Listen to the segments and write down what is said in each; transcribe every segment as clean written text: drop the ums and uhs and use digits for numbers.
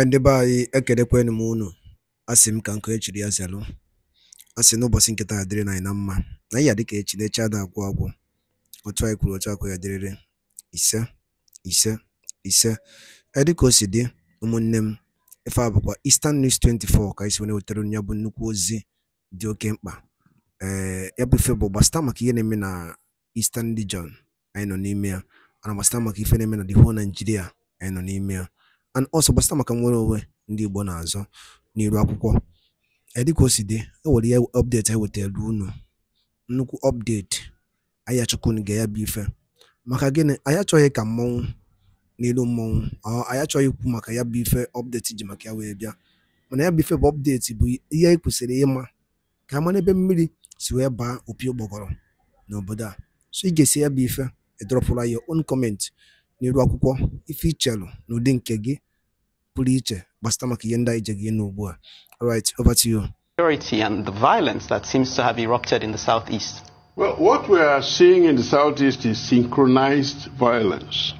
Ndị be anyị ekelekwanụ m unu. Asị m ka nkụ echiri ya zelụ. Asị n'ụbọchị nkịta adịrị na anyị na mma. Na ya dịka echi na-eche ada agwụ agwụ. Otu anyị kwuru otu akụ ya dịrịrị. Ise. Dịka o si dị, ụmụnne m, ife a bụkwa Eastern News 24 ka isi wee wetara ya bụ nnukwu ozi dị oke mkpa. Ya bụ ife bụ gbasata maka ihe na-eme na Eastern Region anyị nọ n'ime ya. Ana gbasata maka ife na-eme na the whole Nigeria anyị nọ n'ime ya. And also gbasata maka nwere onwe ndị Igbo na-azọ n'iru akwụkwọ. Dịka o si dị, enwere ya update anyị wetara unu. Nnukwu update anyị achọkwunu ga ya bụ ife. Maka gịnị anyị achọghị ka mmọnwụ n'ilu mmọnwụ, anyị achọghị ikwu maka ya bụ ife update ji maka ya wee bịa. Mana ya bụ ife bụ update bụ ihe anyị kwesịrị ịma ka ama n'ebe mmiri si wee baa opi ụgbọgọrọ n'obodo a. So ị ga-esi ya bụ ife edropụla your own comment n'iru akwụkwọ ife ichelụ n'ụdị nke gị pụrụ iche gbasata maka ihe ndị anyị je gị n'ugbu a. All right, over to you. Security and the violence that seems to have erupted in the southeast. Well, what we are seeing in the southeast is synchronized violence.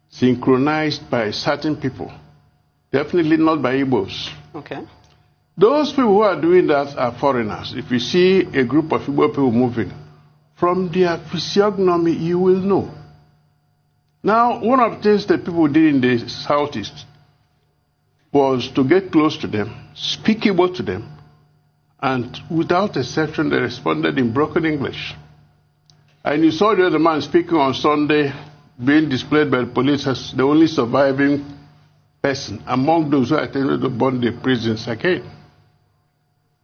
Synchronized by certain people. Definitely not by Igbos. Okay. Those people who are doing that are foreigners. If you see a group of Igbo people moving, from their physiognomy, you will know. Now, one of the things that people did in the southeast was to get close to them, speak Igbo to them, and without exception, they responded in broken English. And you saw the other man speaking on Sunday, being displayed by the police as the only surviving person among those who attended to burn the prisons again.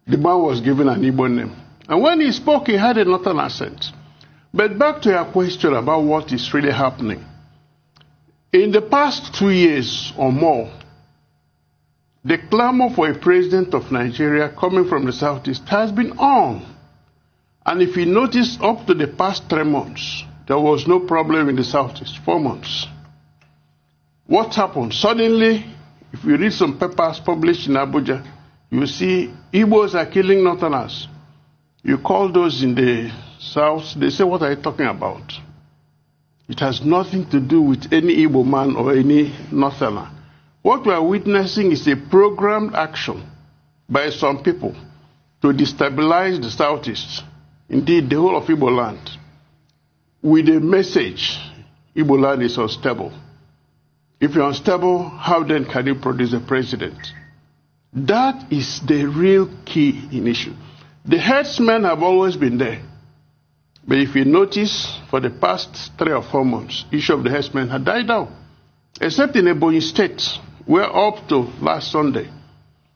The man was given an Igbo name. And when he spoke, he had a northern accent. But back to your question about what is really happening. In the past 2 years or more, the clamor for a president of Nigeria coming from the southeast has been on. And if you notice, up to the past 3 months, there was no problem in the southeast. 4 months. What happened? Suddenly, if you read some papers published in Abuja, you see Igbos are killing Northerners. You call those in the south, they say, what are you talking about? It has nothing to do with any Igbo man or any Northerner. What we are witnessing is a programmed action by some people to destabilize the southeast, indeed the whole of Igbo land, with a message: Igbo land is unstable. If you're unstable, how then can you produce a president? That is the real key in issue. The herdsmen have always been there. But if you notice, for the past 3 or 4 months, issue of the herdsmen had died down. Except in Ebonyi State, where up to last Sunday,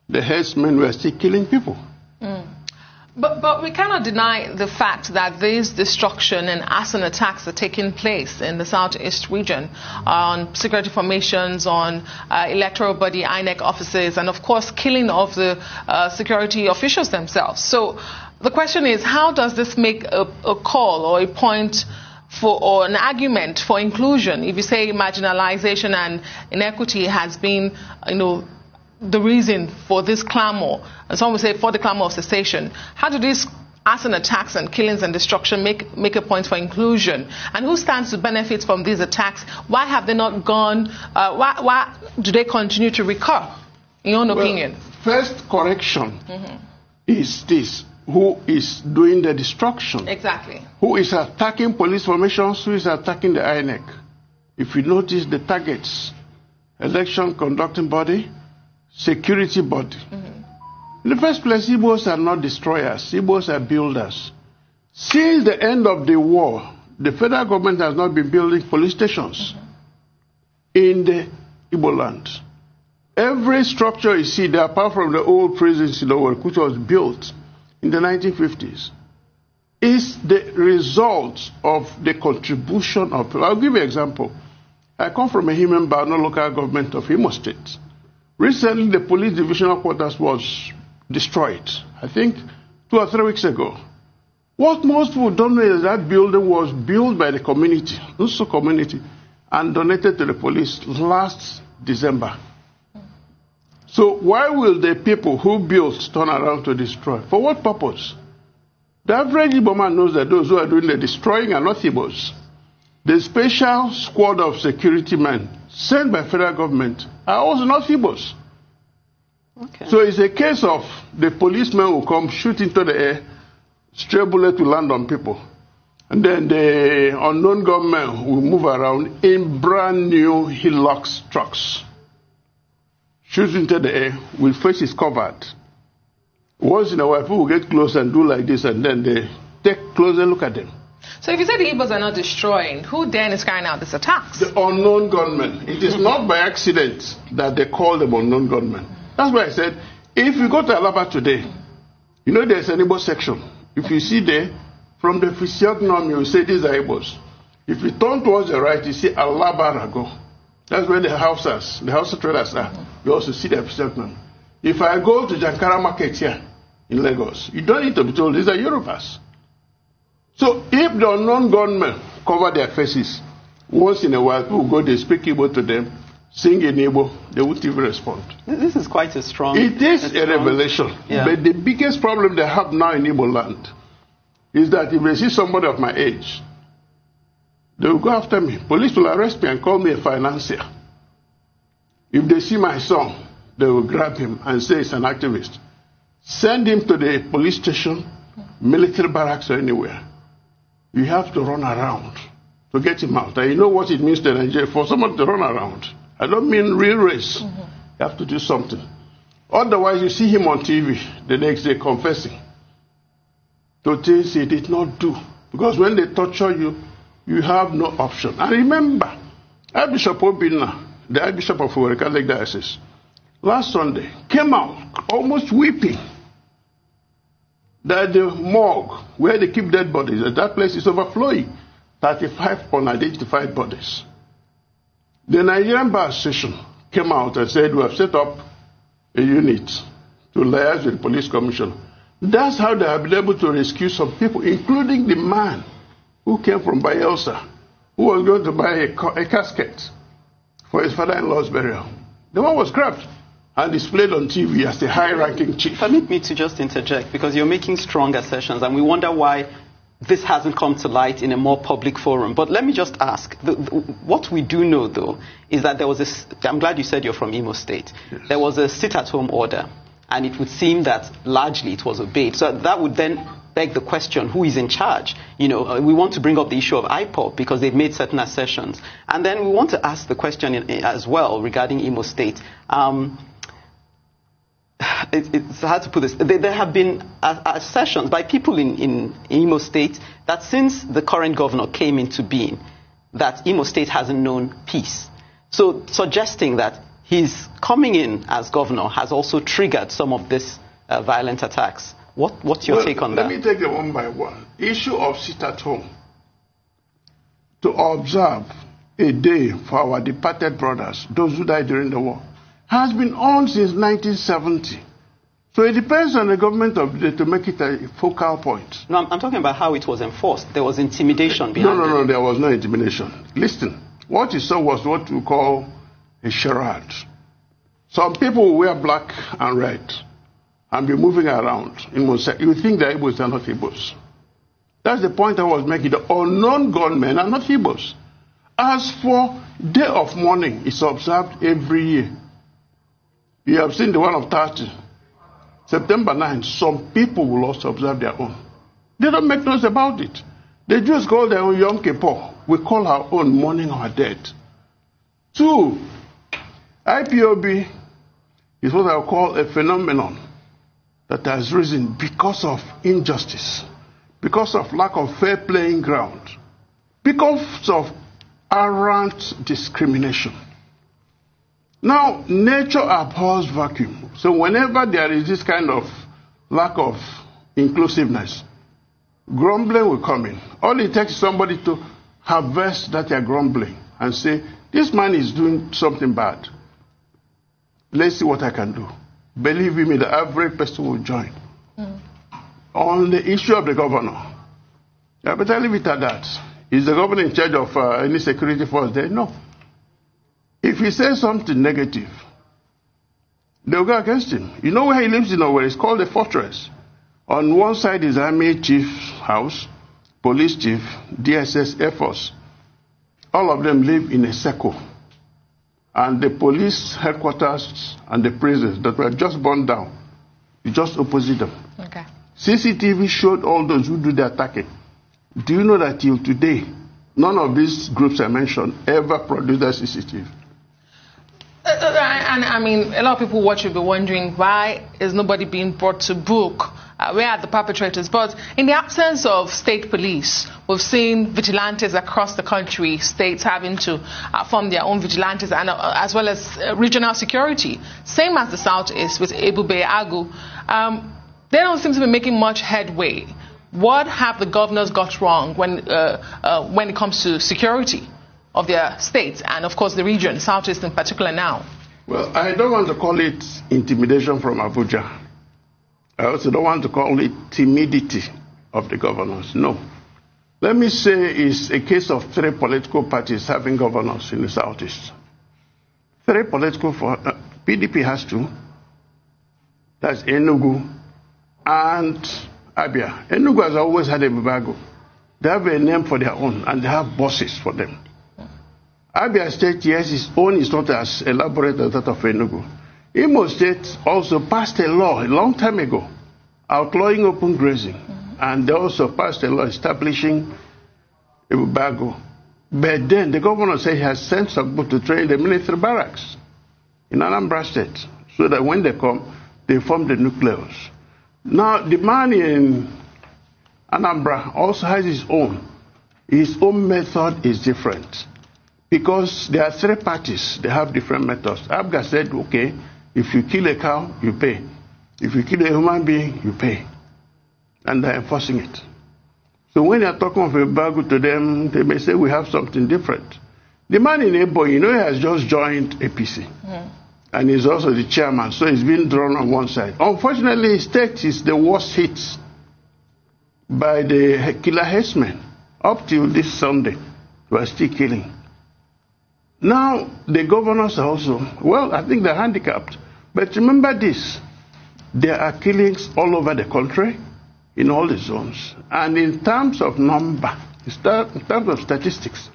the herdsmen were still killing people. But we cannot deny the fact that this destruction and arson attacks are taking place in the southeast region on security formations, on electoral body, INEC offices, and of course killing of the security officials themselves. So the question is, how does this make a call or a point for, or an argument for inclusion? If you say marginalization and inequity has been, the reason for this clamor, and some will say for the clamor of cessation, how do these arson attacks and killings and destruction make a point for inclusion? And who stands to benefit from these attacks? Why have they not gone? Why do they continue to recur, in your own opinion? First correction is this: who is doing the destruction? Exactly. Who is attacking police formations? Who is attacking the INEC? If you notice the targets: election conducting body, security body. In the first place, Igbos are not destroyers. Igbos are builders. Since the end of the war, the federal government has not been building police stations in the Igbo land. Every structure you see there, apart from the old prisons in Owerri, which was built in the 1950s, is the result of the contribution of people. I'll give you an example. I come from a Himemba local government of Imo State. Recently, the police divisional quarters was destroyed, I think 2 or 3 weeks ago. What most people don't know is that building was built by the community, Nso community, and donated to the police last December. So why will the people who built turn around to destroy? For what purpose? The average Igbo man knows that those who are doing the destroying are not Igbos. The special squad of security men sent by federal government are also not Igbos. Okay. So it's a case of the policemen will come, shoot into the air, stray bullet will land on people. And then the unknown gunmen will move around in brand new Hilux trucks. Shoot into the air, with faces covered. Once in a while, people will get close and do like this, and then they take closer look at them. So if you say the Igbos are not destroying, who then is carrying out these attacks? The unknown gunmen. It is not by accident that they call them unknown gunmen. That's why I said, if you go to Alaba today, you know there's an Igbo section. If you see there, from the physiognomy, you say these are Igbos. If you turn towards the right, you see Alaba Rago. That's where the houses, the house traders are. You also see their physiognomy. If I go to Jankara Market here in Lagos, you don't need to be told these are Yorubas. So if the unknown gunmen cover their faces, once in a while people go, they speak Igbo to them, sing in Igbo, they won't even respond. This is quite a strong... It is a revelation. Yeah. But the biggest problem they have now in Igbo land is that if they see somebody of my age, they will go after me. Police will arrest me and call me a financier. If they see my son, they will grab him and say he's an activist. Send him to the police station, military barracks, or anywhere. You have to run around to get him out. And you know what it means to Nigeria for someone to run around. I don't mean real race. You have to do something. Otherwise, you see him on TV the next day confessing to things he did not do. Because when they torture you, you have no option. And remember, Archbishop Obinna, the Archbishop of Owerri Catholic Diocese, last Sunday came out almost weeping that the morgue where they keep dead bodies, that place is overflowing. 35 unidentified bodies. The Nigerian Bar Association came out and said, we have set up a unit to liaise with the police commission. That's how they have been able to rescue some people, including the man who came from Bayelsa, who was going to buy a casket for his father-in-law's burial. The one was grabbed and displayed on TV as a high-ranking chief. Permit me to just interject, because you're making strong assertions, and we wonder why this hasn't come to light in a more public forum. But let me just ask, what we do know, though, is that there was a... I'm glad you said you're from Imo State. Yes. There was a sit-at-home order, and it would seem that largely it was obeyed. So that would then beg the question, who is in charge? You know, we want to bring up the issue of IPOB because they've made certain assertions. And then we want to ask the question as well regarding Imo State. It's hard to put this. There have been assertions by people in Imo State that since the current governor came into being, that Imo State hasn't known peace. So suggesting that his coming in as governor has also triggered some of these violent attacks. What's your take on that? Let me take them one by one. Issue of sit at home. To observe a day for our departed brothers, those who died during the war, has been on since 1970. So it depends on the government of the day to make it a focal point. No, I'm talking about how it was enforced. There was intimidation behind it. No, there was no intimidation. Listen, what you saw was what we call a charade. Some people will wear black and red and be moving around. You think they're Igbos, they're not Igbos. That's the point I was making. The unknown gunmen are not Igbos. As for Day of Mourning, it's observed every year. You have seen the one of 30. September 9, some people will also observe their own. They don't make noise about it. They just call their own Yom Kippur. We call our own mourning our dead. 2, IPOB is what I call a phenomenon that has risen because of injustice, because of lack of fair playing ground, because of arrant discrimination. Now, nature abhors vacuum. So whenever there is this kind of lack of inclusiveness, grumbling will come in. All it takes is somebody to harvest that they're grumbling and say, this man is doing something bad. Let's see what I can do. Believe me, the average person will join. On the issue of the governor, I better leave it at that. Is the governor in charge of any security force there? No. If he says something negative, they'll go against him. You know where he lives in Owerri? It's called the fortress. On one side is Army Chief's house, Police Chief, DSS, Air Force. all of them live in a circle. And the police headquarters and the prisons that were just burned down, you just opposite them. Okay. CCTV showed all those who do the attacking. Do you know that till today, none of these groups I mentioned ever produced a CCTV? And I mean, a lot of people watch will be wondering, why is nobody being brought to book? Where are the perpetrators? But in the absence of state police, we've seen vigilantes across the country, states having to form their own vigilantes, and as well as regional security. Same as the Southeast with Ebube Agu. They don't seem to be making much headway. What have the governors got wrong when it comes to security of their states and, of course, the region, Southeast in particular now? Well, I don't want to call it intimidation from Abuja. I also don't want to call it timidity of the governors. No. Let me say it's a case of three political parties having governors in the Southeast. Three political, PDP has two. That's Enugu and Abia. Enugu has always had a Bibago. They have a name for their own and they have bosses for them. Abia State, yes, its own is not as elaborate as that of Enugu. Imo State also passed a law a long time ago outlawing open grazing. And they also passed a law establishing a Bibago. But then the governor said he has sent some people to train the military barracks in Anambra State so that when they come, they form the nucleus. Now, the man in Anambra also has his own. His own method is different. Because there are three parties, they have different methods. Abga said, okay, if you kill a cow, you pay. If you kill a human being, you pay. And they're enforcing it. So when you're talking of a Bibago to them, they may say we have something different. The man in Ebo, you know, he has just joined APC. And he's also the chairman, so he's been drawn on one side. Unfortunately, his state is the worst hit by the killer herdsmen. Up till this Sunday, we are still killing. Now, the governors are also, well, I think they're handicapped. But remember this, there are killings all over the country, in all the zones. And in terms of number, in terms of statistics,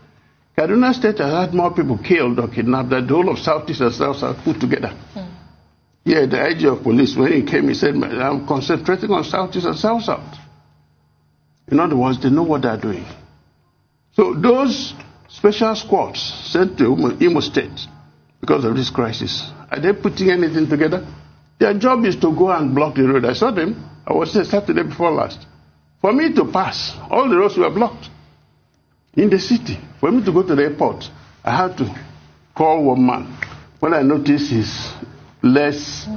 Kaduna State has had more people killed or kidnapped than the whole of Southeast and South put together. Yeah, the IG of police, when he came, he said, I'm concentrating on Southeast and South. In other words, they know what they're doing. So those special squads sent to Imo State because of this crisis, are they putting anything together? Their job is to go and block the road. I saw them. I was there Saturday before last. For me to pass, all the roads were blocked in the city. For me to go to the airport, I had to call one man. When I noticed his less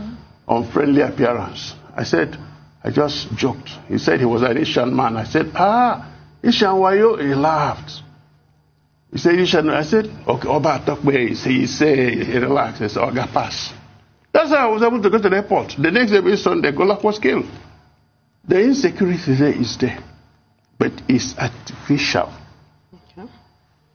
unfriendly appearance, I said, I just joked. He said he was an Ishan man. I said, Ishan Wayo? He laughed. He said, Ishan. I said, okay, Oba talk where he said, he relaxed. I said, Oga pass. That's how I was able to go to the airport. The next day, being Sunday, Golak was killed. The insecurity there is there, but it's artificial. Okay.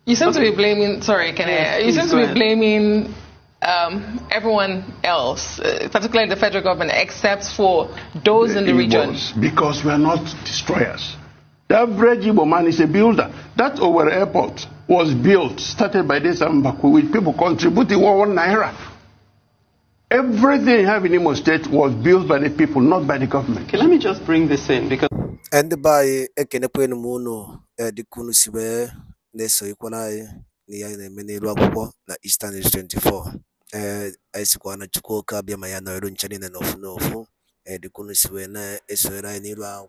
You seem to be blaming, sorry, you seem to be blaming everyone else, particularly the federal government, except for those in the region. Because we are not destroyers. The average Igbo man is a builder. That Owerri airport was built, started by this Ambaku, with people contributing 1 naira. Everything you have in Imo State was built by the people, not by the government. Okay, let me just bring this in because. And by Ekenepwen Mono, the Kunusibe, Neso Equanai, the Menero na Eastern is 24. Isikwana Chukoka, Biamayana, Runchanin and of Nofu, the Kunusibe, Eswera, Nira.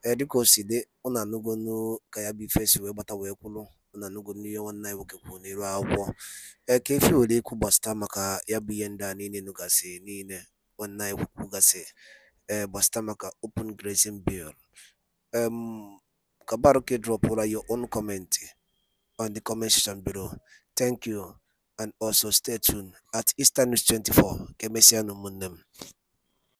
Edikosi de Onanugonu Kayabi face we Batawekulo, Onanugun 1 night Wakuni Kefi Ode Kubasta Maka Yabienda Nini Nugase Nine 1 night Ugase Bastamaka open grazing bill. Kabaroke drop your own comment on the comment section below. Thank you and also stay tuned at Eastern News 24. Kemesiano Mundem.